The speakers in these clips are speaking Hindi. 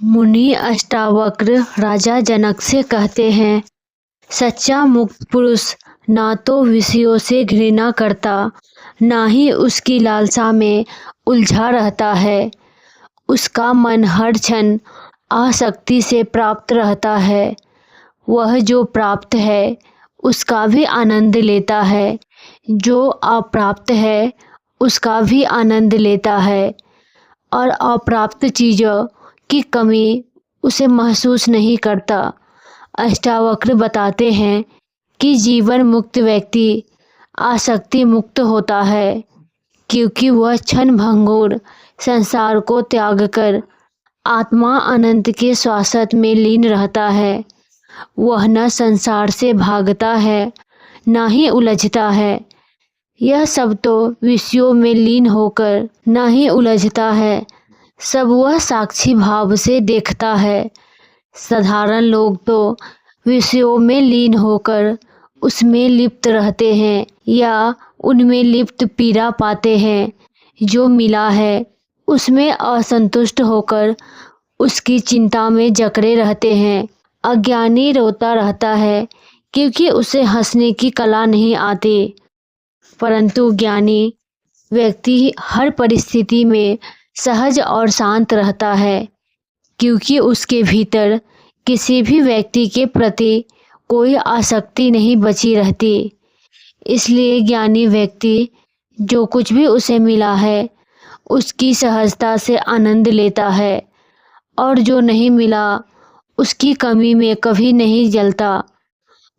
मुनि अष्टावक्र राजा जनक से कहते हैं, सच्चा मुक्त पुरुष ना तो विषयों से घृणा करता, ना ही उसकी लालसा में उलझा रहता है। उसका मन हर क्षण आसक्ति से प्राप्त रहता है। वह जो प्राप्त है उसका भी आनंद लेता है, जो अप्राप्त है उसका भी आनंद लेता है, और अप्राप्त चीज़ों की कमी उसे महसूस नहीं करता। अष्टावक्र बताते हैं कि जीवन मुक्त व्यक्ति आसक्ति मुक्त होता है, क्योंकि वह क्षण भंगुर संसार को त्याग कर आत्मा अनंत के शाश्वत में लीन रहता है। वह न संसार से भागता है, न ही उलझता है। यह सब तो विषयों में लीन होकर न ही उलझता है, सब वह साक्षी भाव से देखता है। साधारण लोग तो विषयों में लीन होकर उसमें लिप्त रहते हैं या उनमें लिप्त पीड़ा पाते हैं। जो मिला है उसमें असंतुष्ट होकर उसकी चिंता में जकड़े रहते हैं। अज्ञानी रोता रहता है क्योंकि उसे हंसने की कला नहीं आती, परंतु ज्ञानी व्यक्ति हर परिस्थिति में सहज और शांत रहता है, क्योंकि उसके भीतर किसी भी व्यक्ति के प्रति कोई आसक्ति नहीं बची रहती। इसलिए ज्ञानी व्यक्ति जो कुछ भी उसे मिला है उसकी सहजता से आनंद लेता है, और जो नहीं मिला उसकी कमी में कभी नहीं जलता।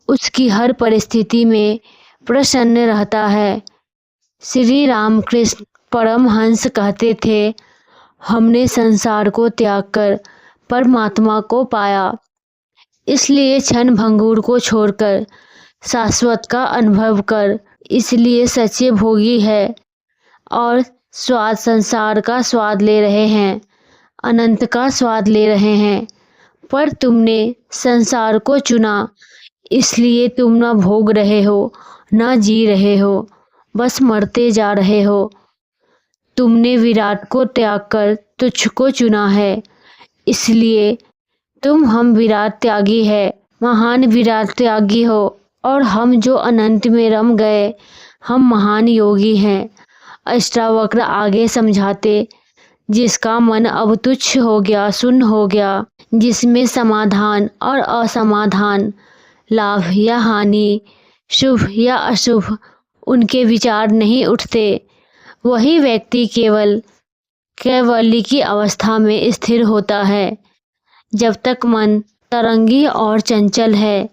उसकी हर परिस्थिति में प्रसन्न रहता है। श्री रामकृष्ण परमहंस कहते थे, हमने संसार को त्याग कर परमात्मा को पाया, इसलिए क्षण भंगुर को छोड़कर शाश्वत का अनुभव कर। इसलिए सच्चे भोगी है और स्वाद संसार का स्वाद ले रहे हैं, अनंत का स्वाद ले रहे हैं। पर तुमने संसार को चुना, इसलिए तुम न भोग रहे हो न जी रहे हो, बस मरते जा रहे हो। तुमने विराट को त्याग कर तुच्छ को चुना है, इसलिए तुम हम विराट त्यागी है, महान विराट त्यागी हो, और हम जो अनंत में रम गए हम महान योगी हैं। अष्टावक्र आगे समझाते, जिसका मन अब तुच्छ हो गया, शून्य हो गया, जिसमें समाधान और असमाधान, लाभ या हानि, शुभ या अशुभ उनके विचार नहीं उठते, वही व्यक्ति केवल कैवल्य की अवस्था में स्थिर होता है। जब तक मन तरंगी और चंचल है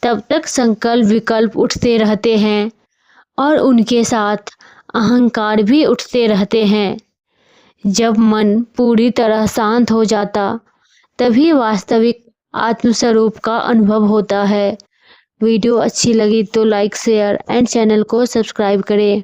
तब तक संकल्प विकल्प उठते रहते हैं, और उनके साथ अहंकार भी उठते रहते हैं। जब मन पूरी तरह शांत हो जाता तभी वास्तविक आत्मस्वरूप का अनुभव होता है। वीडियो अच्छी लगी तो लाइक शेयर एंड चैनल को सब्सक्राइब करें।